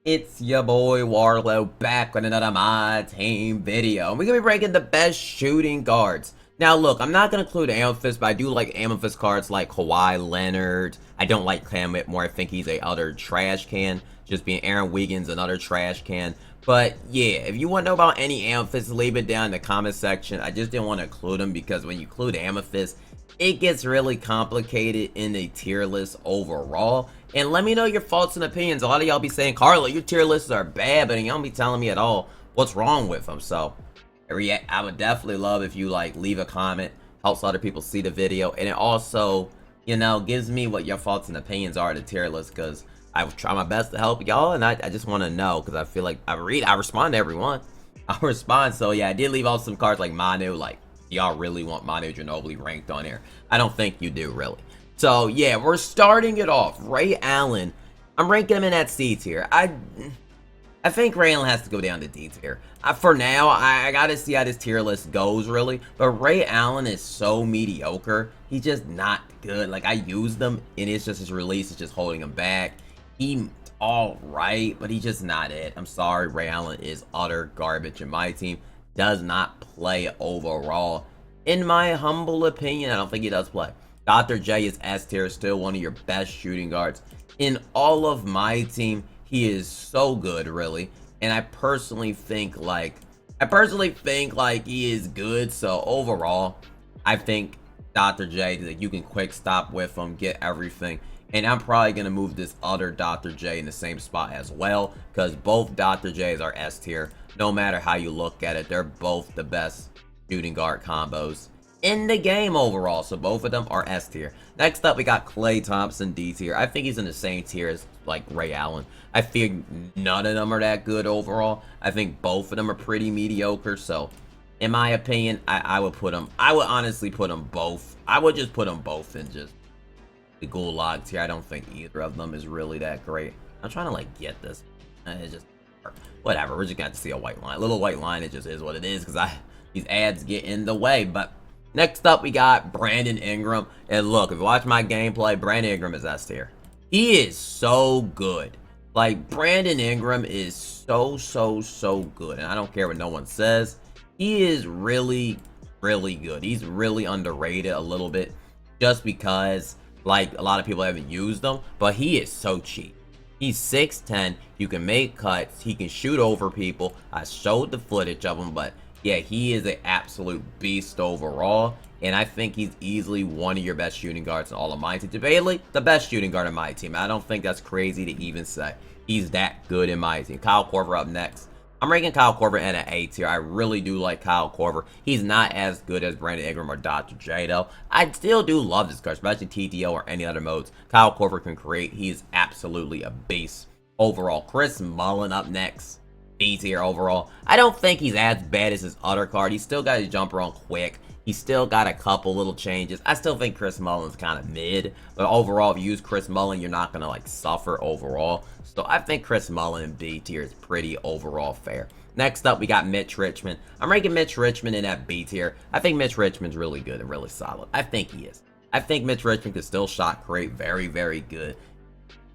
It's your boy Warlow back with another My Team video. We're gonna be ranking the best shooting guards. Now look, I'm not gonna include Amethyst, but I do like Amethyst cards like Kawhi Leonard. I don't like Cam Whitmore. I think he's a utter trash can. Just being Aaron Wiggins, another trash can. But yeah, if you want to know about any Amethyst, leave it down in the comment section. I just didn't want to include them because when you include Amethyst, it gets really complicated in the tier list overall. And let me know your thoughts and opinions. A lot of y'all be saying, Carla, your tier lists are bad, but y'all be telling me at all what's wrong with them. So I would definitely love if you leave a comment, helps other people see the video, and it also, gives me what your thoughts and opinions are of the tier list, because I try my best to help y'all, and I just want to know, because I feel like I respond to everyone. I respond. So yeah, I did leave out some cards like Manu. Y'all really want Manu Ginobili ranked on here? I don't think you do, really. So yeah, we're starting it off. Ray Allen, I'm ranking him in that C tier. I think Ray Allen has to go down to D tier. For now, I gotta see how this tier list goes, really. But Ray Allen is so mediocre. He's just not good. I used him, and it's just his release is just holding him back. He's all right, but he's just not it. I'm sorry, Ray Allen is utter garbage in my team. Does not play overall. In my humble opinion, I don't think he does play. Dr. J is S tier, still one of your best shooting guards in all of my team. He is so good, really, and I personally think he is good. So overall, I think Dr. J, that you can quick stop with him, get everything. And I'm probably going to move this other Dr. J in the same spot as well, because both Dr. J's are S tier. No matter how you look at it, they're both the best shooting guard combos in the game overall. So both of them are S tier. Next up, we got Klay Thompson, D tier. I think he's in the same tier as Ray Allen. I think none of them are that good overall. I think both of them are pretty mediocre. So in my opinion, I would honestly put them both. I would just put them both in just the gulag tier. I don't think either of them is really that great. I'm trying to get this. It's just whatever. We're just gonna have to see a white line. A little white line. It just is what it is, because these ads get in the way. But next up, we got Brandon Ingram. And look, if you watch my gameplay, Brandon Ingram is S tier. He is so good. Brandon Ingram is so good. And I don't care what no one says. He is really, really good. He's really underrated a little bit, just because a lot of people haven't used him. But he is so cheap. He's 6'10". You can make cuts. He can shoot over people. I showed the footage of him, but yeah, he is an absolute beast overall. And I think he's easily one of your best shooting guards in all of my team. Debatably, the best shooting guard in my team. I don't think that's crazy to even say. He's that good in my team. Kyle Korver up next. I'm ranking Kyle Korver in an A tier. I really do like Kyle Korver. He's not as good as Brandon Ingram or Dr. J, though. I still do love this card, especially TTO or any other modes. Kyle Korver can create. He's absolutely a beast overall. Chris Mullin up next. B tier overall. I don't think he's as bad as his other card. He's still got his jumper on quick. He's still got a couple little changes. I still think Chris Mullin's kind of mid, but overall, if you use Chris Mullin, you're not gonna suffer overall. So I think Chris Mullin in B tier is pretty overall fair. Next up, we got Mitch Richmond. I'm ranking Mitch Richmond in that B tier. I think Mitch Richmond's really good and really solid. I think he is. I think Mitch Richmond can still shot create very, very good.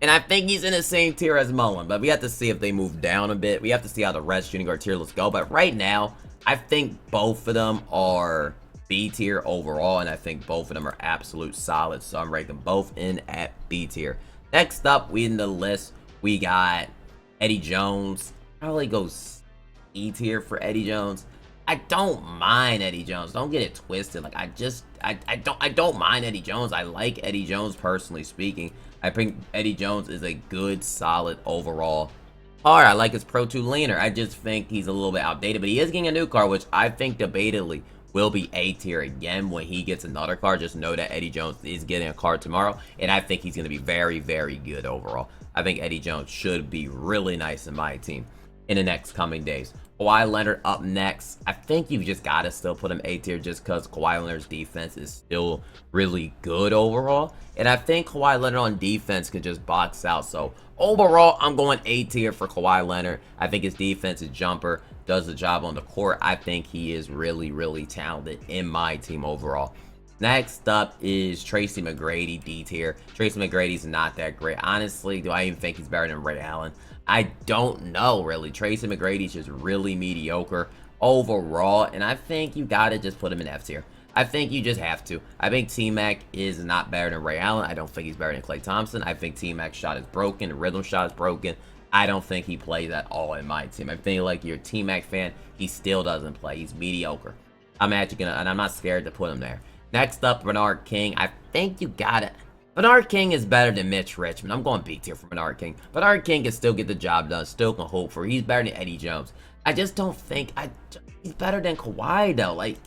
And I think he's in the same tier as Mullin, but we have to see if they move down a bit. We have to see how the rest shooting guard tier lists go. But right now, I think both of them are B tier overall, and I think both of them are absolute solid. So I'm ranking both in at B tier. Next up, in the list, we got Eddie Jones. Probably goes E tier for Eddie Jones. I don't mind Eddie Jones. Don't get it twisted. I don't mind Eddie Jones. I like Eddie Jones, personally speaking. I think Eddie Jones is a good, solid overall card. I like his Pro 2 leaner. I just think he's a little bit outdated, but he is getting a new card, which I think debatably will be A tier again when he gets another card. Just know that Eddie Jones is getting a card tomorrow, and I think he's going to be very, very good overall. I think Eddie Jones should be really nice in my team in the next coming days. Kawhi Leonard up next. I think you've just got to still put him A tier, just because Kawhi Leonard's defense is still really good overall. And I think Kawhi Leonard on defense can just box out. So overall, I'm going A tier for Kawhi Leonard. I think his defense, his jumper, does the job on the court. I think he is really, really talented in my team overall. Next up is Tracy McGrady, D tier. Tracy McGrady's not that great. Honestly, do I even think he's better than Ray Allen? I don't know, really. Tracy McGrady's just really mediocre overall, and I think you gotta just put him in F tier. I think you just have to. I think T-Mac is not better than Ray Allen. I don't think he's better than Klay Thompson. I think T-Mac's shot is broken. The rhythm shot is broken. I don't think he plays at all in my team. I think, like, you're a T-Mac fan, he still doesn't play. He's mediocre. I'm actually gonna, and I'm not scared to put him there. Next up, Bernard King. I think you got it. Bernard King is better than Mitch Richmond. I'm going B tier for Bernard King. Bernard King can still get the job done. Still can hope for. He's better than Eddie Jones. I just don't think he's better than Kawhi though. Like,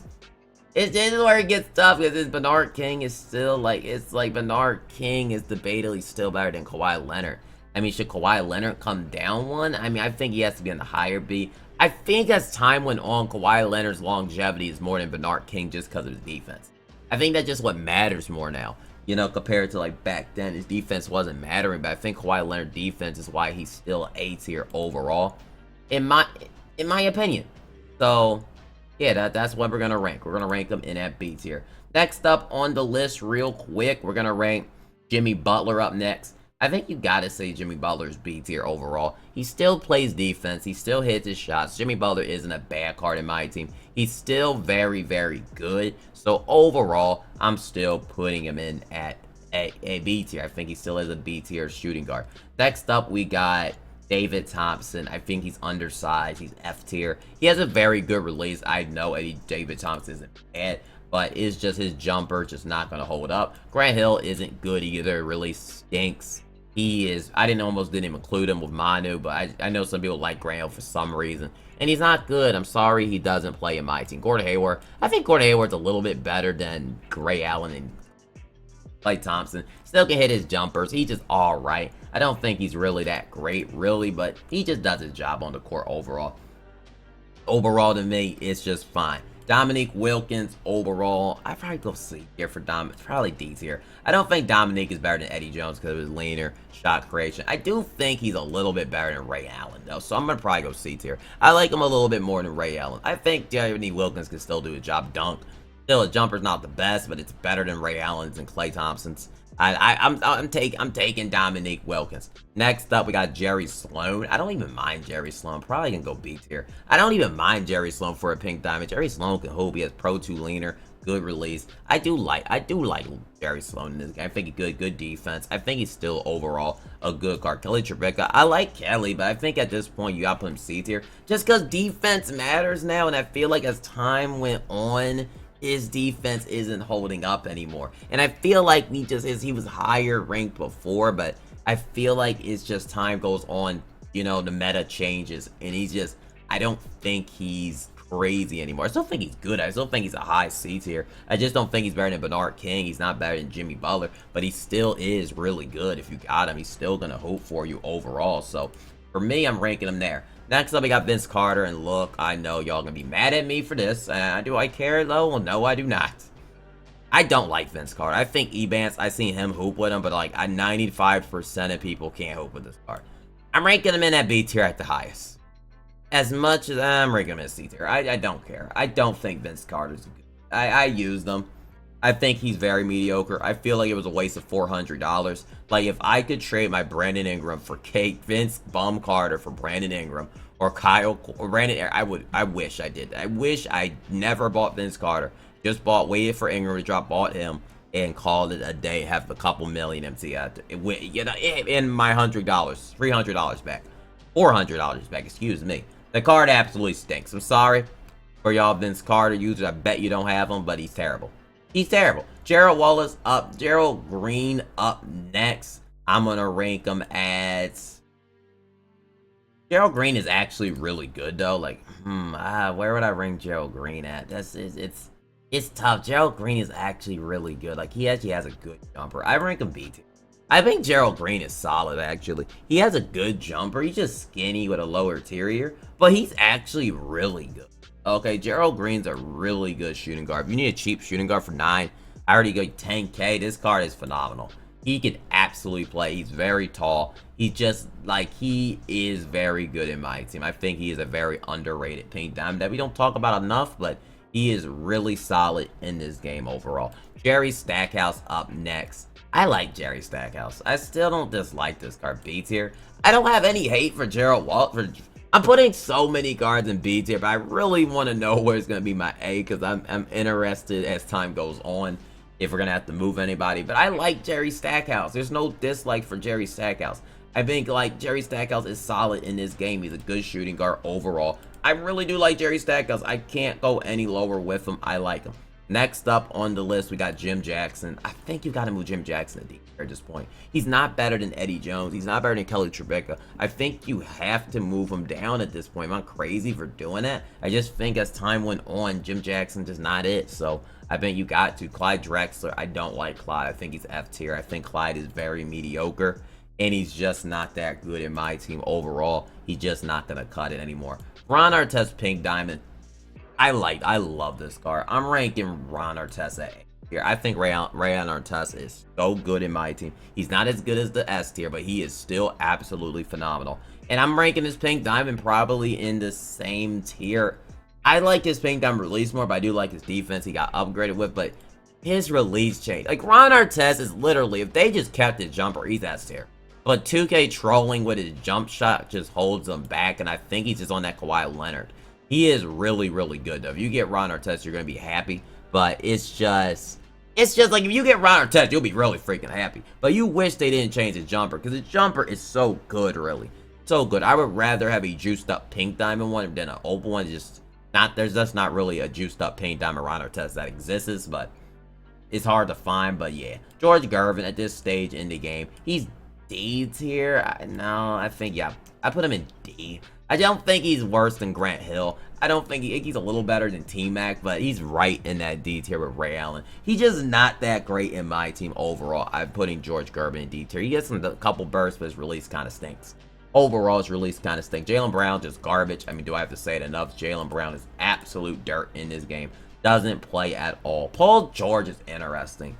this is where it gets tough because Bernard King is still like, it's like Bernard King is debatably still better than Kawhi Leonard. I mean, should Kawhi Leonard come down one? I mean, I think he has to be on the higher B. I think as time went on, Kawhi Leonard's longevity is more than Bernard King just because of his defense. I think that's just what matters more now. You know, compared to like back then, his defense wasn't mattering, but I think Kawhi Leonard's defense is why he's still A tier overall, in my opinion. So, yeah, that's what we're gonna rank. We're gonna rank him in at B tier. Next up on the list, real quick, we're gonna rank Jimmy Butler up next. I think you gotta say Jimmy Butler's B tier overall. He still plays defense. He still hits his shots. Jimmy Butler isn't a bad card in my team. He's still very, very good. So overall, I'm still putting him in at a B tier. I think he still is a B tier shooting guard. Next up, we got David Thompson. I think he's undersized. He's F tier. He has a very good release. I know David Thompson isn't bad, but it's just his jumper just not going to hold up. Grant Hill isn't good either. It really stinks. He is, I didn't include him with Manu, but I know some people like Grant Hill for some reason. And he's not good. I'm sorry he doesn't play in my team. Gordon Hayward. I think Gordon Hayward's a little bit better than Ray Allen and Klay Thompson. Still can hit his jumpers. He's just alright. I don't think he's really that great, really, but he just does his job on the court overall. Overall, to me, it's just fine. Dominique Wilkins, overall, I'd probably go C tier for Dom. Probably D tier. I don't think Dominique is better than Eddie Jones because of his leaner shot creation. I do think he's a little bit better than Ray Allen, though, so I'm going to probably go C tier. I like him a little bit more than Ray Allen. I think Dominique Wilkins can still do a job dunk. Still, a jumper's not the best, but it's better than Ray Allen's and Klay Thompson's. I'm taking Dominique Wilkins. Next up, we got Jerry Sloan. I don't even mind Jerry Sloan. Probably gonna go B tier. I don't even mind Jerry Sloan for a pink diamond. Jerry Sloan can hoop. He has Pro 2 leaner, good release. I do like Jerry Sloan in this game. I think he's good defense. I think he's still overall a good card. Kelly Tribeca. I like Kelly, but I think at this point you gotta put him C tier just because defense matters now, and I feel like as time went on, his defense isn't holding up anymore. And I feel like he was higher ranked before, but I feel like it's just time goes on, you know, the meta changes, and I don't think he's crazy anymore. I still think he's good. I still think he's a high C tier. I just don't think he's better than Bernard King. He's not better than Jimmy Butler, but he still is really good. If you got him, he's still gonna hoop for you overall. So for me, I'm ranking him there. Next up, we got Vince Carter, and look, I know y'all gonna be mad at me for this. Do I care though? Well, no, I do not. I don't like Vince Carter. I think Ebance, I seen him hoop with him, but like 95% of people can't hoop with this card. I'm ranking him in at B tier at the highest. As much as I'm ranking him in C tier, I don't care. I don't think Vince Carter's good. I used him. I think he's very mediocre. I feel like it was a waste of $400. Like, if I could trade my Brandon Ingram for Vince Bum Carter for Brandon Ingram or Kyle or Brandon, I wish I did. I wish I never bought Vince Carter. Just waited for Ingram to drop, bought him, and called it a day. Have a couple million empty out, you know, in my $100, $300 back, $400 back. Excuse me. The card absolutely stinks. I'm sorry for y'all Vince Carter users. I bet you don't have him, but he's terrible. He's terrible. Gerald Wallace up. Gerald Green up next. I'm going to rank him as... Gerald Green is actually really good, though. Like, where would I rank Gerald Green at? It's tough. Gerald Green is actually really good. Like, he actually has a good jumper. I rank him B tier. I think Gerald Green is solid, actually. He has a good jumper. He's just skinny with a lower interior, but he's actually really good. Okay, Gerald Green's a really good shooting guard. If you need a cheap shooting guard for 9, I already got 10K. This card is phenomenal. He can absolutely play. He's very tall. He's just, like, he is very good in my team. I think he is a very underrated pink diamond that we don't talk about enough, but he is really solid in this game overall. Jerry Stackhouse up next. I like Jerry Stackhouse. I still don't dislike this card. B tier. I don't have any hate for Gerald Walker. I'm putting so many guards in B tier, but I really want to know where it's going to be my A, because I'm interested as time goes on if we're going to have to move anybody. But I like Jerry Stackhouse. There's no dislike for Jerry Stackhouse. I think, like, Jerry Stackhouse is solid in this game. He's a good shooting guard overall. I really do like Jerry Stackhouse. I can't go any lower with him. I like him. Next up on the list, we got Jim Jackson. I think you got to move Jim Jackson to D at this point. He's not better than Eddie Jones. He's not better than Kelly Tribeca. I think you have to move him down at this point. Am I crazy for doing that? I just think as time went on, Jim Jackson just not it. So I think you got to. Clyde Drexler, I don't like Clyde. I think he's F tier. I think Clyde is very mediocre, and he's just not that good in my team overall. He's just not going to cut it anymore. Ron Artest, Pink Diamond. I love this card. I'm ranking Ron Artest at A tier. I think Ron Artest is so good in my team. He's not as good as the S tier, but he is still absolutely phenomenal. And I'm ranking this Pink Diamond probably in the same tier. I like his Pink Diamond release more, but I do like his defense he got upgraded with, but his release change. Like, Ron Artest is literally, if they just kept his jumper, he's S tier. But 2K trolling with his jump shot just holds him back, and I think he's just on that Kawhi Leonard. He is really, really good, though. If you get Ron Artest, you're going to be happy. But it's just like, if you get Ron Artest, you'll be really freaking happy. But you wish they didn't change his jumper, because his jumper is so good, really. So good. I would rather have a juiced up Pink Diamond one than an Opal one. There's just not really a juiced up Pink Diamond Ron Artest that exists, but it's hard to find. But yeah, George Gervin at this stage in the game, he's D tier. I think, yeah, I put him in D. I don't think he's worse than Grant Hill. I don't think he's a little better than T-Mac, but he's right in that D tier with Ray Allen. He's just not that great in my team overall. I'm putting George Gervin in D tier. He gets a couple bursts, but his release kind of stinks. Overall, his release kind of stinks. Jaylen Brown, just garbage. I mean, do I have to say it enough? Jaylen Brown is absolute dirt in this game. Doesn't play at all. Paul George is interesting.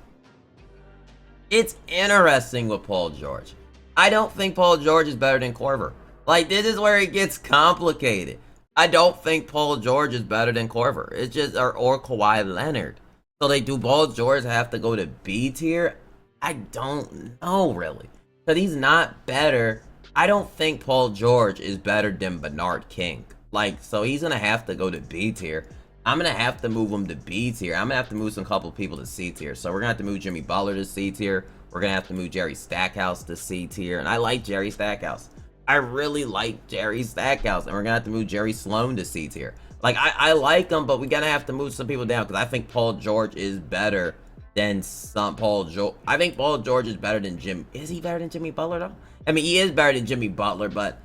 It's interesting with Paul George. I don't think Paul George is better than Korver. Like, this is where it gets complicated. I don't think Paul George is better than Korver. It's just, or Kawhi Leonard. So do Paul George have to go to B tier? I don't know, really. Because he's not better. I don't think Paul George is better than Bernard King. Like, so he's going to have to go to B tier. I'm going to have to move him to B tier. I'm going to have to move some couple people to C tier. So we're going to have to move Jimmy Butler to C tier. We're going to have to move Jerry Stackhouse to C tier. And I like Jerry Stackhouse. I really like Jerry Stackhouse. And we're going to have to move Jerry Sloan to C tier. Like, I like him, but we're going to have to move some people down. Because I think Paul George is better than I think Paul George is better than Jim. Is he better than Jimmy Butler, though? I mean, he is better than Jimmy Butler, but,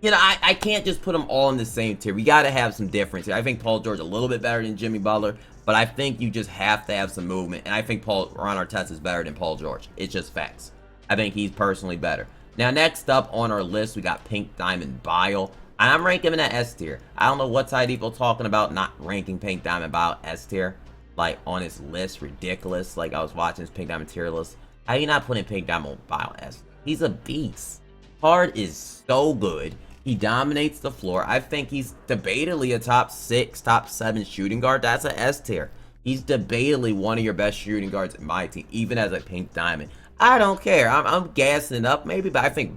you know, I can't just put them all in the same tier. We got to have some difference here. I think Paul George is a little bit better than Jimmy Butler, but I think you just have to have some movement. And I think Ron Artest is better than Paul George. It's just facts. I think he's personally better. Now, next up on our list, we got Pink Diamond Bile. I'm ranking him in that S tier. I don't know what side people talking about not ranking Pink Diamond Bile S tier. Like, on his list. Ridiculous. Like, I was watching his Pink Diamond tier list. How you not putting Pink Diamond Bile S tier? He's a beast. Card is so good. He dominates the floor. I think he's debatably a top 6, top 7 shooting guard. That's an S tier. He's debatably one of your best shooting guards in my team, even as a Pink Diamond. I don't care. I'm gassing it up maybe, but I think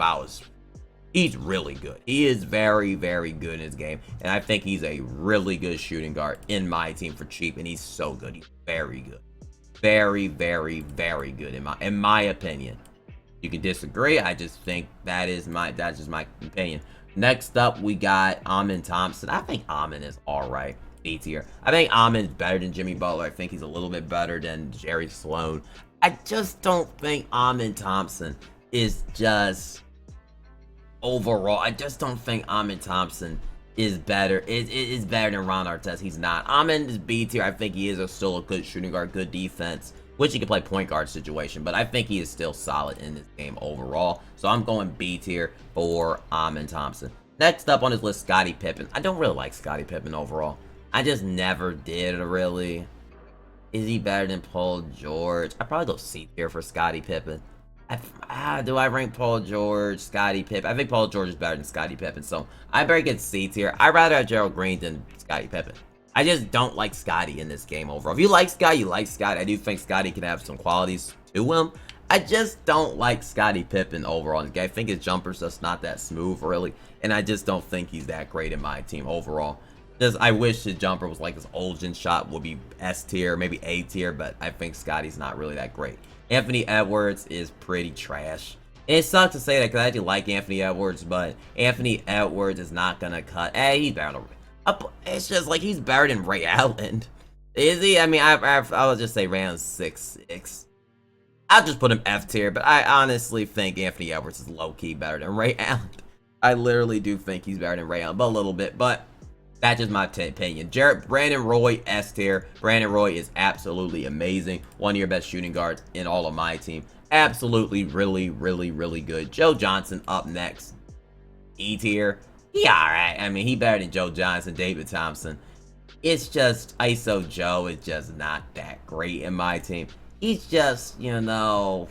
he's really good. He is very, very good in his game, and I think he's a really good shooting guard in my team for cheap, and he's so good. He's very good. Very, very, very good in my opinion. You can disagree. I just think that's just my opinion. Next up, we got Amen Thompson. I think Amen is all right. D tier. I think Amen is better than Jimmy Butler. I think he's a little bit better than Jerry Sloan. I just don't think Amen Thompson is just overall. I just don't think Amen Thompson is better. Is better than Ron Artest. He's not. Amen is B tier. I think he is still a good shooting guard, good defense. Which he can play point guard situation, but I think he is still solid in this game overall. So I'm going B tier for Amen Thompson. Next up on his list, Scottie Pippen. I don't really like Scottie Pippen overall. I just never did, really. Is he better than Paul George? I'd probably go C tier for Scottie Pippen. Do I rank Paul George, Scottie Pippen? I think Paul George is better than Scottie Pippen, so I better get C tier. I'd rather have Gerald Green than Scottie Pippen. I just don't like Scottie in this game overall. If you like Scottie, you like Scottie. I do think Scottie can have some qualities to him. I just don't like Scottie Pippen overall in the game. I think his jumper's just not that smooth, really. And I just don't think he's that great in my team overall. Just, I wish his jumper was like his Olgen shot would be S tier, maybe A tier, but I think Scottie's not really that great. Anthony Edwards is pretty trash. And it sucks to say that because I actually like Anthony Edwards, but Anthony Edwards is not going to cut. Hey, he's better than, it's just like he's better than Ray Allen. Is he? I mean, I'll just say round 6-6. I'll just put him F tier, but I honestly think Anthony Edwards is low-key better than Ray Allen. I literally do think he's better than Ray Allen, but a little bit, but that's just my opinion. Brandon Roy, S tier. Brandon Roy is absolutely amazing. One of your best shooting guards in all of my team. Absolutely, really, really, really good. Joe Johnson up next. E tier. He alright. I mean, he better than Joe Johnson, David Thompson. It's just, ISO Joe is just not that great in my team. He's just, you know,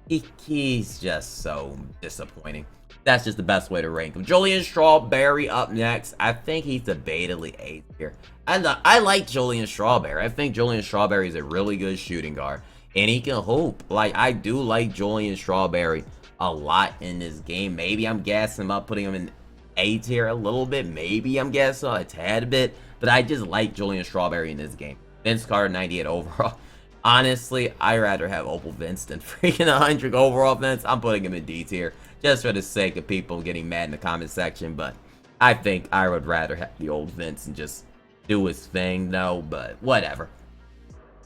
he's just so disappointing. That's just the best way to rank him. Julian Strawberry up next. I think he's debatably A tier. I like Julian Strawberry. I think Julian Strawberry is a really good shooting guard. And he can hoop. Like, I do like Julian Strawberry a lot in this game. Maybe I'm gassing him up, putting him in A tier a little bit. Maybe I'm gassing a tad bit. But I just like Julian Strawberry in this game. Vince Carter, 98 overall. Honestly, I'd rather have Opal Vince than freaking 100 overall Vince. I'm putting him in D tier. Just for the sake of people getting mad in the comment section. But I think I would rather have the old Vince and just do his thing, though. But whatever.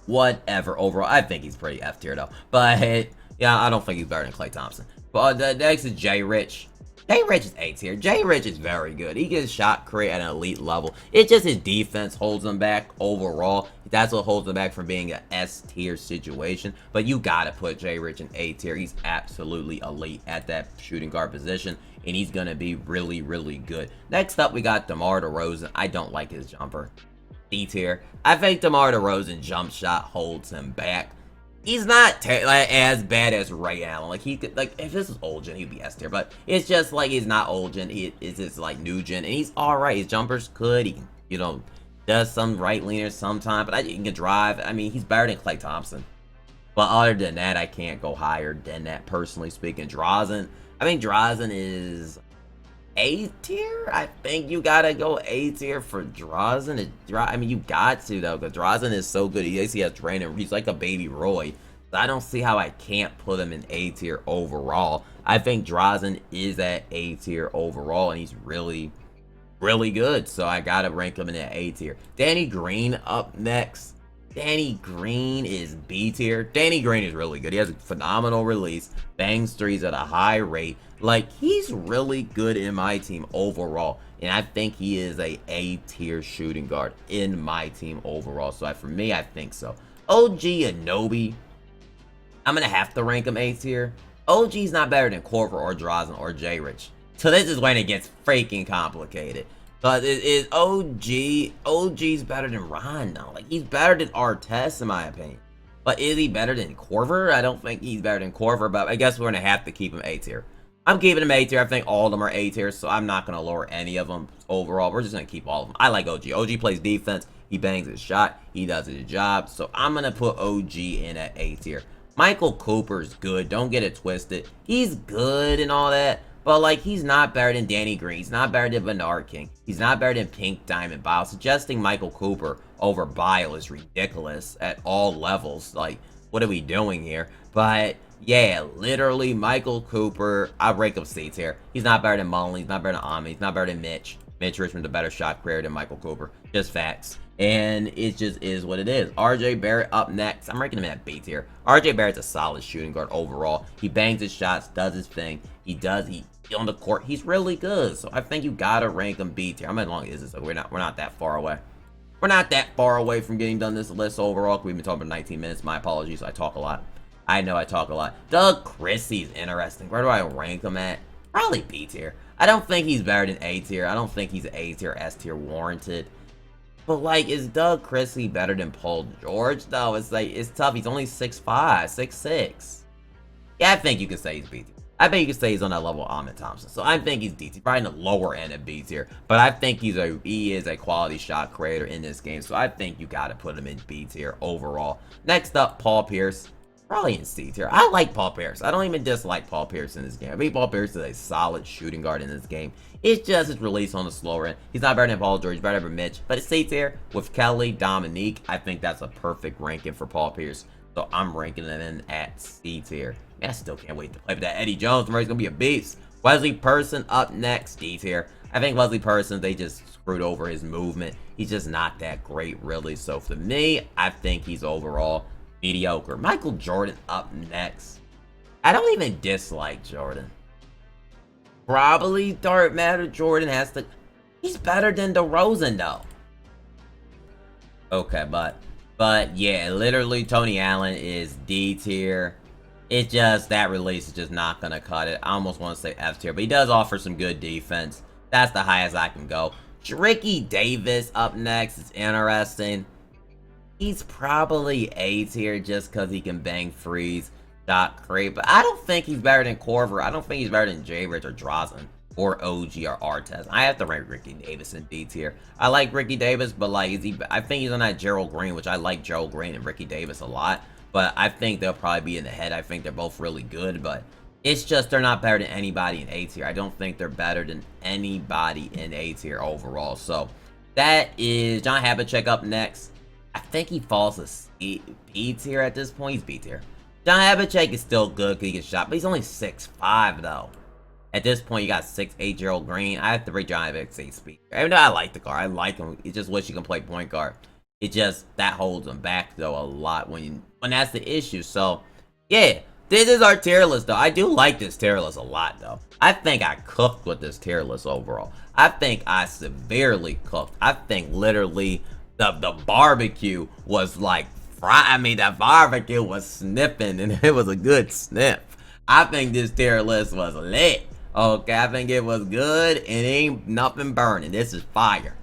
Whatever. Overall, I think he's pretty F tier, though. But yeah, I don't think he's better than Klay Thompson. But the next is Jay Rich. Jay Rich is A tier. Jay Rich is very good. He gets shot create at an elite level. It's just his defense holds him back overall. That's what holds him back from being an S tier situation. But you gotta put Jay Rich in A tier. He's absolutely elite at that shooting guard position. And he's gonna be really, really good. Next up, we got DeMar DeRozan. I don't like his jumper. D tier. I think DeMar DeRozan jump shot holds him back. He's not like, as bad as Ray Allen. Like, he could, like, if this was old gen, he'd be S tier. But it's just like he's not old gen. It's just like new gen, and he's all right. His jumper's good. He can, you know, does some right leaners sometime, but he can drive. I mean, he's better than Klay Thompson. But other than that, I can't go higher than that. Personally speaking, Drazen. I mean, Drazen is A tier. I think you gotta go A tier for Drazen. I mean, you got to though, because Drazen is so good. He has training. He's like a baby Roy. So I don't see how I can't put him in A tier overall. I think Drazen is at A tier overall, and he's really, really good. So I gotta rank him in that A tier. Danny Green up next. Danny Green is B tier. Danny Green is really good. He has a phenomenal release. Bangs threes at a high rate. Like, he's really good in my team overall. And I think he is a tier shooting guard in my team overall. So for me, I think so. OG Anunoby. I'm going to have to rank him A tier. OG's not better than Korver or Drazen or Jay Rich. So this is when it gets freaking complicated. But it is OG's better than Rondo. Like, he's better than Artest in my opinion. But is he better than Korver? I don't think he's better than Korver, but I guess we're going to have to keep him A tier. I'm keeping him A tier. I think all of them are A tier, so I'm not going to lower any of them overall. We're just going to keep all of them. I like OG. OG plays defense. He bangs his shot. He does his job. So I'm going to put OG in at A tier. Michael Cooper's good. Don't get it twisted. He's good and all that. But, like, he's not better than Danny Green. He's not better than Bernard King. He's not better than Pink Diamond Bile. Suggesting Michael Cooper over Bile is ridiculous at all levels. Like, what are we doing here? But yeah, literally, Michael Cooper, I rank him C tier. He's not better than Mullen. He's not better than Ami. He's not better than Mitch. Mitch Richmond's a better shot creator than Michael Cooper. Just facts. And it just is what it is. RJ Barrett up next. I'm ranking him at B tier. RJ Barrett's a solid shooting guard overall. He bangs his shots, does his thing. He on the court, he's really good. So I think you gotta rank him B tier. How long is this? So we're not that far away. We're not that far away from getting done this list overall. We've been talking for 19 minutes. My apologies. I talk a lot. I know I talk a lot. Doug Christie's interesting. Where do I rank him at? Probably B tier. I don't think he's better than A tier. I don't think he's A tier, S tier warranted. But, like, is Doug Christie better than Paul George? Though it's like, it's tough. He's only 6'5", 6'6". Yeah, I think you can say he's B tier. I bet you can say he's on that level of Ahmed Thompson. So I think he's D tier, probably in the lower end of B tier. But I think he is a quality shot creator in this game. So I think you got to put him in B tier overall. Next up, Paul Pierce. Probably in C tier. I like Paul Pierce. I don't even dislike Paul Pierce in this game. I mean, Paul Pierce is a solid shooting guard in this game. It's just his release on the slower end. He's not better than Paul George, he's better than Mitch. But it's C tier with Kelly, Dominique. I think that's a perfect ranking for Paul Pierce. So I'm ranking him in at C tier. Man, I still can't wait to play with that Eddie Jones. Tomorrow he's going to be a beast. Wesley Person up next, D tier. I think Wesley Person, they just screwed over his movement. He's just not that great, really. So for me, I think he's overall mediocre. Michael Jordan up next. I don't even dislike Jordan. Probably Dark Matter Jordan has to... He's better than DeRozan, though. Okay, but yeah, literally Tony Allen is D tier. It's just, that release is just not going to cut it. I almost want to say F tier, but he does offer some good defense. That's the highest I can go. Ricky Davis up next is interesting. He's probably A tier just because he can bang freeze, shot create. But I don't think he's better than Corver. I don't think he's better than J-Rich or Drazen or OG or Artest. I have to rank Ricky Davis in D tier. I like Ricky Davis, but like, I think he's on that Gerald Green, which I like Gerald Green and Ricky Davis a lot. But I think they'll probably be in the head. I think they're both really good, but it's just they're not better than anybody in A tier. I don't think they're better than anybody in A tier overall. So that is John Havlicek up next. I think he falls to B tier at this point. He's B tier. John Havlicek is still good because he can shot, but he's only 6'5" though. At this point, you got 6'8" Gerald Green. I have to rate John Havlicek speed. Even though I like the guard, I like him. He just wish he can play point guard. It just, that holds him back though a lot when that's the issue. So yeah, this is our tier list though. I do like this tier list a lot though. I think I cooked with this tier list overall. I think I severely cooked. I think literally the barbecue was like I mean, that barbecue was sniffing and it was a good sniff. I think this tier list was lit. Okay, I think it was good and ain't nothing burning. This is fire.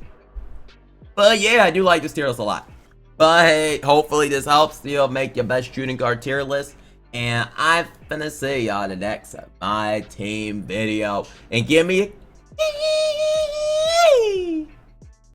But yeah, I do like this tier list a lot. But hey, hopefully this helps you make your best shooting guard tier list. And I'm finna see y'all in the next My Team video. And give me a